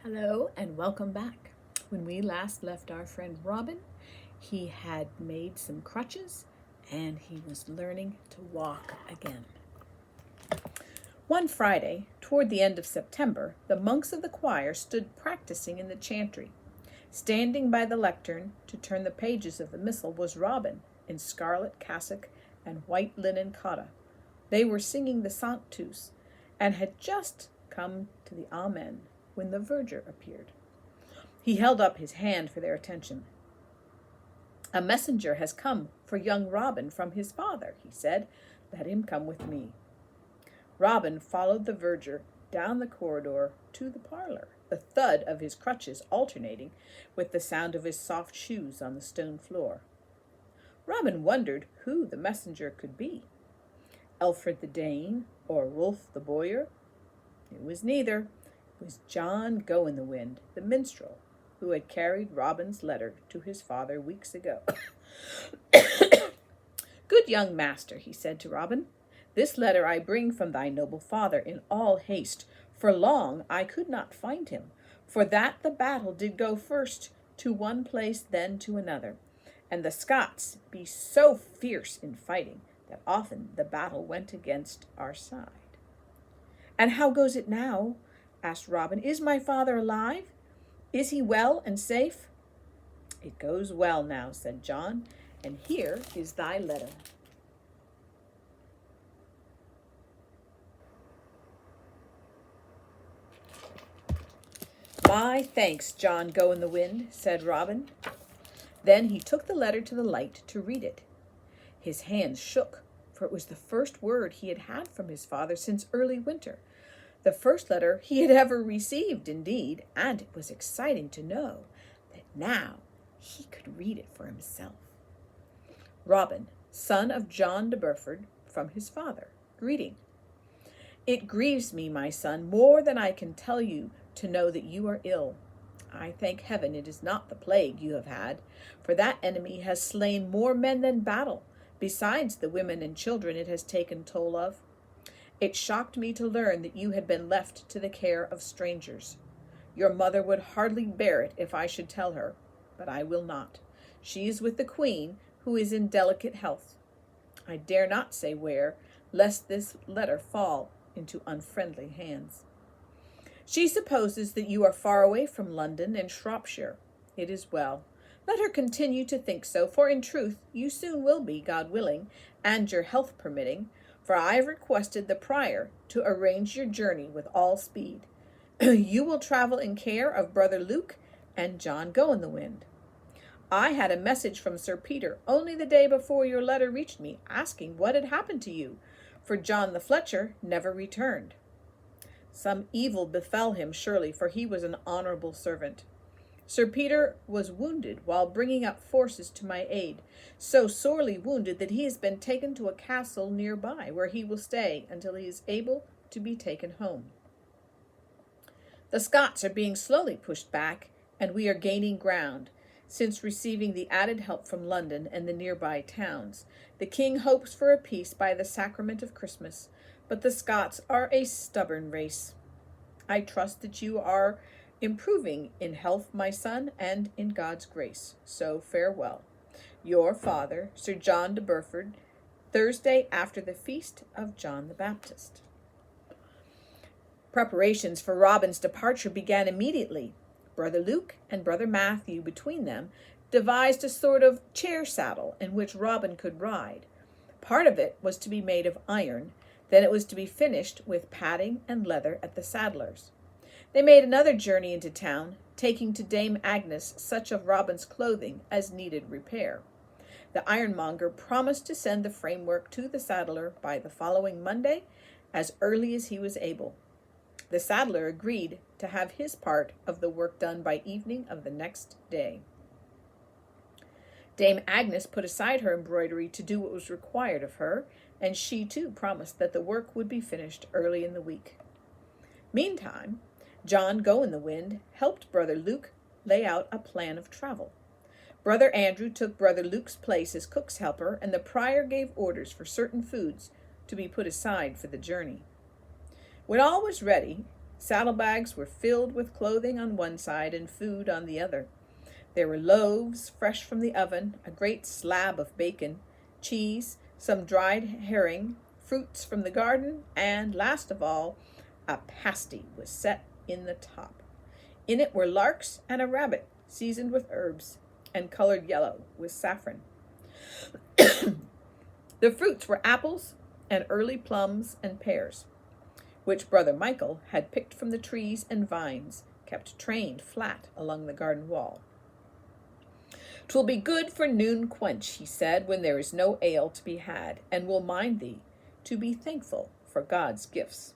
Hello and welcome back. When we last left our friend Robin, he had made some crutches and he was learning to walk again. One Friday, toward the end of September, the monks of the choir stood practicing in the chantry. Standing by the lectern to turn the pages of the missal was Robin in scarlet cassock and white linen cotta. They were singing the Sanctus and had just come to the Amen when the verger appeared. He held up his hand for their attention. "A messenger has come for young Robin from his father," he said. "Let him come with me." Robin followed the verger down the corridor to the parlor, the thud of his crutches alternating with the sound of his soft shoes on the stone floor. Robin wondered who the messenger could be. Elfred the Dane or Rolf the Bowyer? It was neither. It was John Go-in-the-Wind, the minstrel, who had carried Robin's letter to his father weeks ago. "Good young master," he said to Robin, "this letter I bring from thy noble father in all haste, for long I could not find him, for that the battle did go first to one place then to another, and the Scots be so fierce in fighting that often the battle went against our side." "And how goes it now?" asked Robin. "Is my father alive? Is he well and safe?" "It goes well now," said John, "and here is thy letter." "My thanks, John Go-in-the-Wind," said Robin. Then he took the letter to the light to read it. His hands shook, for it was the first word he had had from his father since early winter. The first letter he had ever received, indeed, and it was exciting to know that now he could read it for himself. Robin, son of John de Burford, from his father, greeting. "It grieves me, my son, more than I can tell you, to know that you are ill. I thank heaven it is not the plague you have had, for that enemy has slain more men than battle, besides the women and children it has taken toll of. It shocked me to learn that you had been left to the care of strangers. Your mother would hardly bear it if I should tell her, but I will not. She is with the Queen, who is in delicate health. I dare not say where, lest this letter fall into unfriendly hands. She supposes that you are far away from London and Shropshire. It is well. Let her continue to think so, for in truth you soon will be, God willing, and your health permitting, for I have requested the prior to arrange your journey with all speed. You will travel in care of Brother Luke and John Go-in-the-Wind. I had a message from Sir Peter only the day before your letter reached me, asking what had happened to you, for John the Fletcher never returned. Some evil befell him surely, for he was an honorable servant. Sir Peter was wounded while bringing up forces to my aid, so sorely wounded that he has been taken to a castle nearby, where he will stay until he is able to be taken home. The Scots are being slowly pushed back, and we are gaining ground, since receiving the added help from London and the nearby towns. The king hopes for a peace by the sacrament of Christmas, but the Scots are a stubborn race. I trust that you are improving in health, my son, and in God's grace. So farewell. Your father, Sir John de Burford, Thursday after the feast of John the Baptist." Preparations for Robin's departure began immediately. Brother Luke and Brother Matthew, between them, devised a sort of chair saddle in which Robin could ride. Part of it was to be made of iron, then it was to be finished with padding and leather at the saddler's. They made another journey into town, taking to Dame Agnes such of Robin's clothing as needed repair. The ironmonger promised to send the framework to the saddler by the following Monday, as early as he was able. The saddler agreed to have his part of the work done by evening of the next day. Dame Agnes put aside her embroidery to do what was required of her, and she too promised that the work would be finished early in the week. Meantime, John Go-in-the-Wind helped Brother Luke lay out a plan of travel. Brother Andrew took Brother Luke's place as cook's helper, and the prior gave orders for certain foods to be put aside for the journey. When all was ready, Saddlebags were filled with clothing on one side and food on the other. There were loaves fresh from the oven, a great slab of bacon, cheese, some dried herring, fruits from the garden, and, last of all, a pasty was set in the top. In it were larks and a rabbit, seasoned with herbs and colored yellow with saffron. The fruits were apples and early plums and pears, which Brother Michael had picked from the trees and vines, kept trained flat along the garden wall. "'Twill be good for noon quench," he said, "when there is no ale to be had, and will mind thee to be thankful for God's gifts."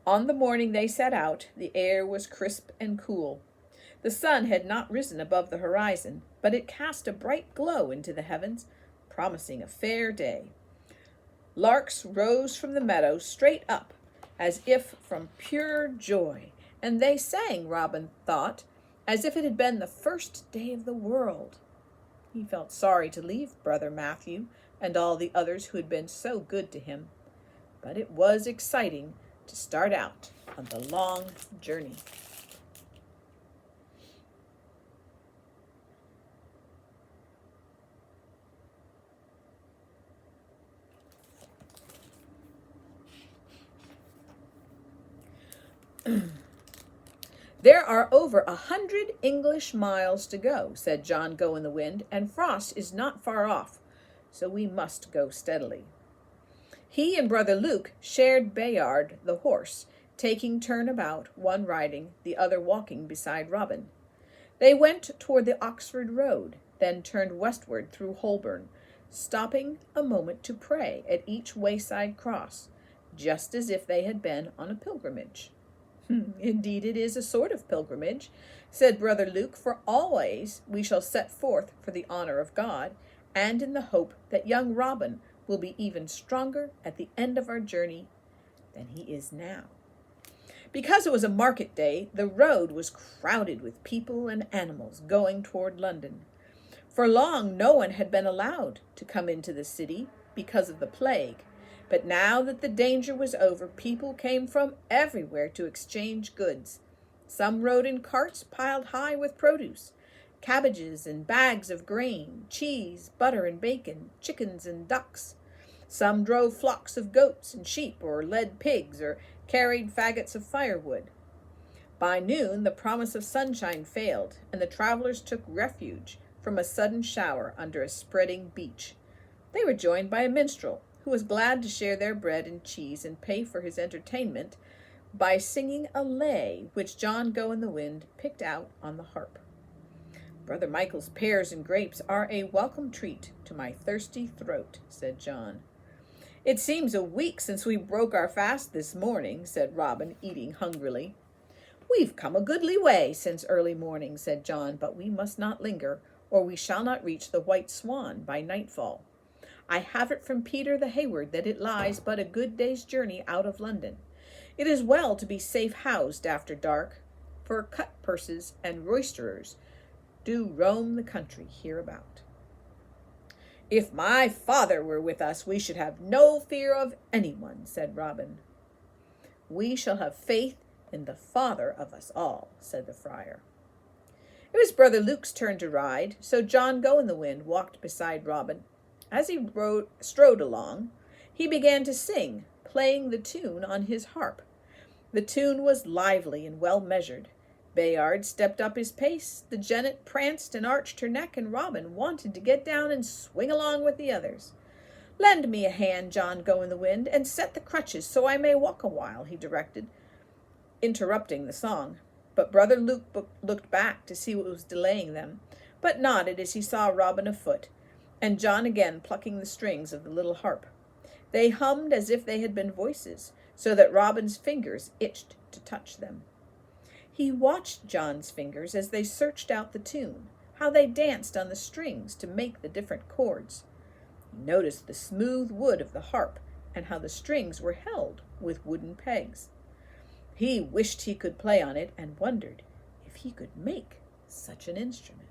On the morning they set out, the air was crisp and cool. The sun had not risen above the horizon, but it cast a bright glow into the heavens, promising a fair day. Larks rose from the meadow straight up, as if from pure joy, and they sang, Robin thought, as if it had been the first day of the world. He felt sorry to leave Brother Matthew and all the others who had been so good to him, but it was exciting to start out on the long journey. "There are over 100 English miles to go," said John Go-in-the-Wind, "and frost is not far off, so we must go steadily." He and Brother Luke shared Bayard the horse, taking turn about, one riding, the other walking beside Robin. They went toward the Oxford road, then turned westward through Holborn, stopping a moment to pray at each wayside cross, just as if they had been on a pilgrimage. "Indeed it is a sort of pilgrimage," said Brother Luke, "for always we shall set forth for the honor of God, and in the hope that young Robin will be even stronger at the end of our journey than he is now." Because it was a market day, the road was crowded with people and animals going toward London. For long no one had been allowed to come into the city because of the plague, but now that the danger was over, people came from everywhere to exchange goods. Some rode in carts piled high with produce, cabbages and bags of grain, cheese, butter and bacon, chickens and ducks. Some drove flocks of goats and sheep, or led pigs, or carried faggots of firewood. By noon the promise of sunshine failed, and the travelers took refuge from a sudden shower under a spreading beech. They were joined by a minstrel, who was glad to share their bread and cheese and pay for his entertainment by singing a lay which John Go-in-the-Wind picked out on the harp. "Brother Michael's pears and grapes are a welcome treat to my thirsty throat," said John. "It seems a week since we broke our fast this morning," said Robin, eating hungrily. "We've come a goodly way since early morning," said John, "but we must not linger, or we shall not reach the White Swan by nightfall. I have it from Peter the Hayward that it lies but a good day's journey out of London. It is well to be safe housed after dark, for cut-purses and roisterers do roam the country hereabout." "If my father were with us, we should have no fear of anyone," said Robin. "We shall have faith in the Father of us all," said the friar. It was Brother Luke's turn to ride, so John Go-in-the-Wind walked beside Robin. As he strode along, he began to sing, playing the tune on his harp. The tune was lively and well measured. Bayard stepped up his pace, the jennet pranced and arched her neck, and Robin wanted to get down and swing along with the others. "Lend me a hand, John Go-in-the-Wind, and set the crutches so I may walk a while," he directed, interrupting the song. But Brother Luke looked back to see what was delaying them, but nodded as he saw Robin afoot, and John again plucking the strings of the little harp. They hummed as if they had been voices, so that Robin's fingers itched to touch them. He watched John's fingers as they searched out the tune, how they danced on the strings to make the different chords. He noticed the smooth wood of the harp and how the strings were held with wooden pegs. He wished he could play on it and wondered if he could make such an instrument.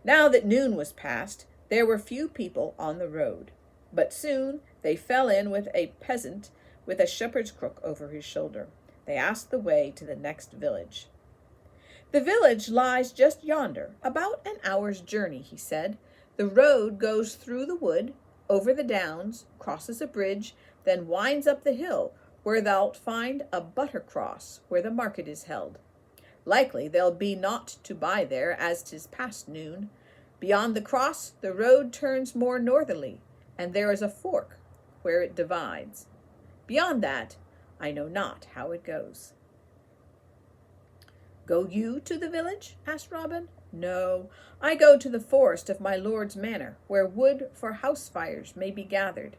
Now that noon was past, there were few people on the road, but soon they fell in with a peasant with a shepherd's crook over his shoulder. They asked the way to the next village. The village lies just yonder, about an hour's journey, he said. The road goes through the wood, over the downs, crosses a bridge, then winds up the hill, where thou'lt find a butter cross, where the market is held. Likely there'll be naught to buy there, as 'tis past noon. Beyond the cross the road turns more northerly, and there is a fork where it divides. Beyond that, I know not how it goes. Go you to the village? Asked Robin. No, I go to the forest of my lord's manor, where wood for house fires may be gathered.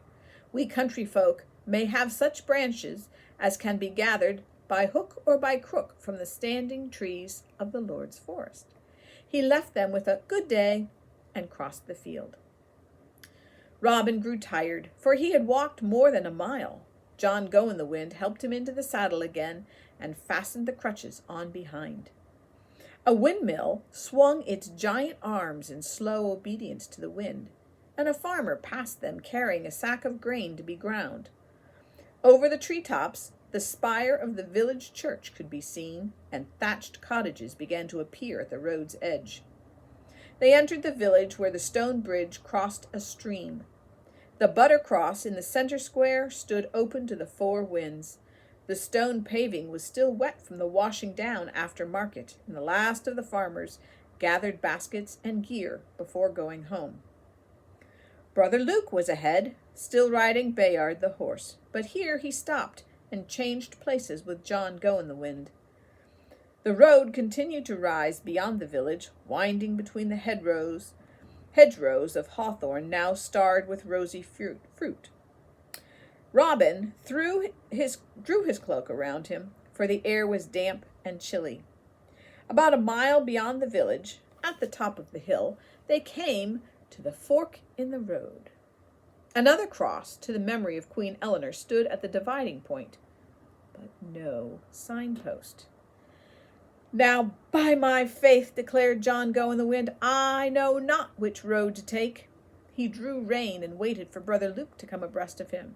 We country folk may have such branches as can be gathered by hook or by crook from the standing trees of the Lord's forest. He left them with a good day and crossed the field. Robin grew tired, for he had walked more than a mile. John Go-in-the-Wind helped him into the saddle again and fastened the crutches on behind. A windmill swung its giant arms in slow obedience to the wind, and a farmer passed them carrying a sack of grain to be ground. Over the treetops, the spire of the village church could be seen, and thatched cottages began to appear at the road's edge. They entered the village where the stone bridge crossed a stream. The butter cross in the center square stood open to the four winds. The stone paving was still wet from the washing down after market, and the last of the farmers gathered baskets and gear before going home. Brother Luke was ahead, still riding Bayard the horse, but here he stopped and changed places with John Go-in-the-Wind. The road continued to rise beyond the village, winding between the hedgerows of hawthorn now starred with rosy fruit. Robin drew his cloak around him, for the air was damp and chilly. About a mile beyond the village, at the top of the hill, they came to the fork in the road. Another cross to the memory of Queen Eleanor stood at the dividing point, but no signpost. Now, by my faith, declared John Go-in-the-Wind, I know not which road to take. He drew rein and waited for Brother Luke to come abreast of him.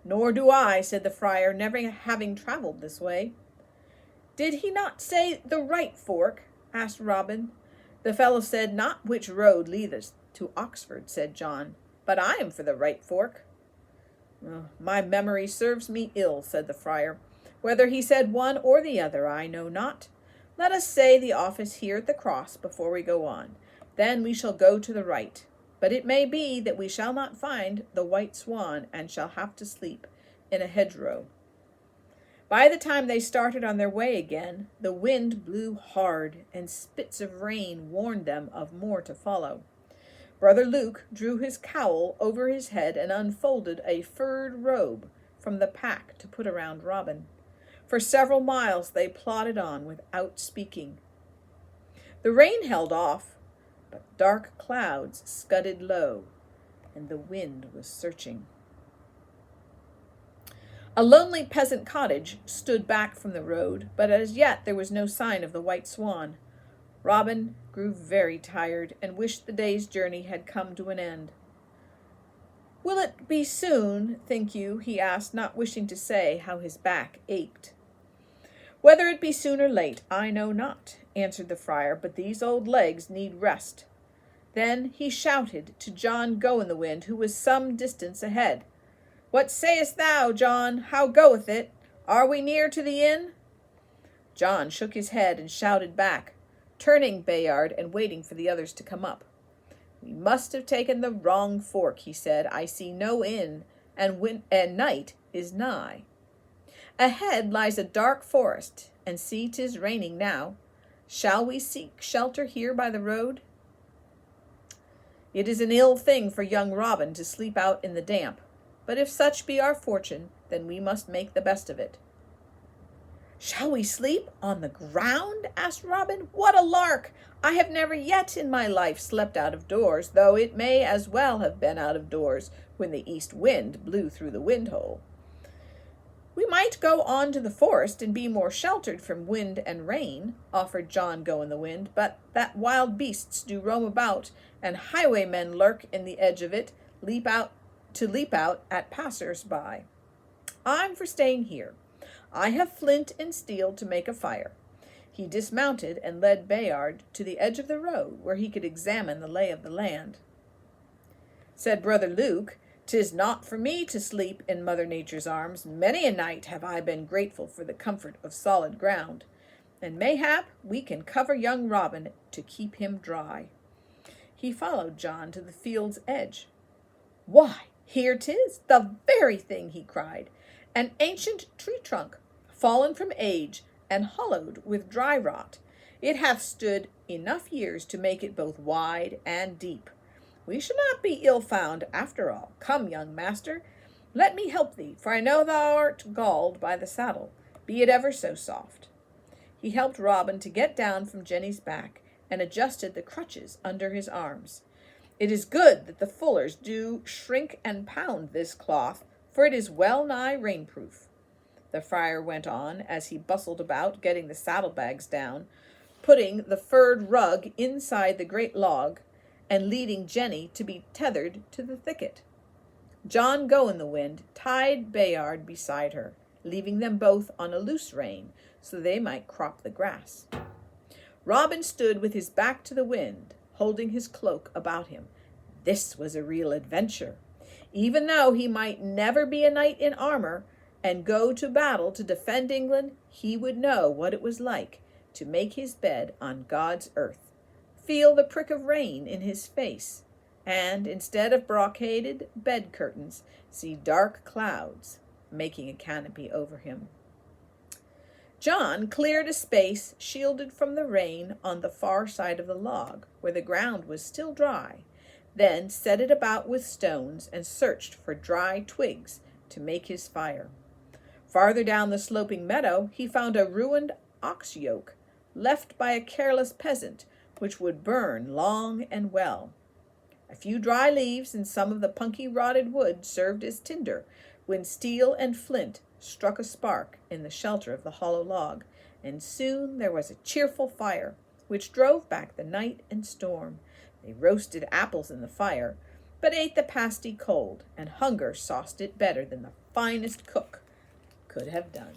Nor do I, said the friar, never having travelled this way. Did he not say the right fork? Asked Robin. The fellow said not which road leadeth to Oxford, said John, but I am for the right fork. My memory serves me ill, said the friar. Whether he said one or the other, I know not. Let us say the office here at the cross before we go on. Then we shall go to the right. But it may be that we shall not find the White Swan and shall have to sleep in a hedgerow. By the time they started on their way again, the wind blew hard, and spits of rain warned them of more to follow. Brother Luke drew his cowl over his head and unfolded a furred robe from the pack to put around Robin. For several miles they plodded on without speaking. The rain held off, but dark clouds scudded low, and the wind was searching. A lonely peasant cottage stood back from the road, but as yet there was no sign of the White Swan. Robin grew very tired and wished the day's journey had come to an end. Will it be soon, think you? He asked, not wishing to say how his back ached. Whether it be soon or late, I know not, answered the friar, but these old legs need rest. Then he shouted to John Go-in-the-Wind, who was some distance ahead. What sayest thou, John? How goeth it? Are we near to the inn? John shook his head and shouted back, turning Bayard and waiting for the others to come up. We must have taken the wrong fork, he said. I see no inn, and night is nigh. Ahead lies a dark forest, and see 'tis raining now. Shall we seek shelter here by the road? It is an ill thing for young Robin to sleep out in the damp, but if such be our fortune, then we must make the best of it. Shall we sleep on the ground? Asked Robin. What a lark! I have never yet in my life slept out of doors, though it may as well have been out of doors when the east wind blew through the window. We might go on to the forest and be more sheltered from wind and rain, offered John Go-in-the-Wind, but that wild beasts do roam about, and highwaymen lurk in the edge of it, leap out at passers-by. I'm for staying here. I have flint and steel to make a fire." He dismounted and led Bayard to the edge of the road, where he could examine the lay of the land. Said Brother Luke, "'Tis not for me to sleep in Mother Nature's arms. Many a night have I been grateful for the comfort of solid ground, and mayhap we can cover young Robin to keep him dry." He followed John to the field's edge. "Why, here 'tis, the very thing," he cried, "an ancient tree trunk, fallen from age, and hollowed with dry rot. It hath stood enough years to make it both wide and deep. We shall not be ill-found after all. Come, young master, let me help thee, for I know thou art galled by the saddle, be it ever so soft." He helped Robin to get down from Jenny's back, and adjusted the crutches under his arms. "It is good that the fullers do shrink and pound this cloth, for it is well nigh rainproof," the friar went on, as he bustled about getting the saddlebags down, putting the furred rug inside the great log, and leading Jenny to be tethered to the thicket. John Go-in-the-Wind tied Bayard beside her, leaving them both on a loose rein, so they might crop the grass. Robin stood with his back to the wind, holding his cloak about him. This was a real adventure. Even though he might never be a knight in armor and go to battle to defend England, he would know what it was like to make his bed on God's earth, feel the prick of rain in his face, and instead of brocaded bed curtains, see dark clouds making a canopy over him. John cleared a space shielded from the rain on the far side of the log, where the ground was still dry, then set it about with stones and searched for dry twigs to make his fire. Farther down the sloping meadow he found a ruined ox yoke, left by a careless peasant, which would burn long and well. A few dry leaves and some of the punky rotted wood served as tinder, when steel and flint struck a spark in the shelter of the hollow log, and soon there was a cheerful fire, which drove back the night and storm. They roasted apples in the fire, but ate the pasty cold, and hunger sauced it better than the finest cook could have done.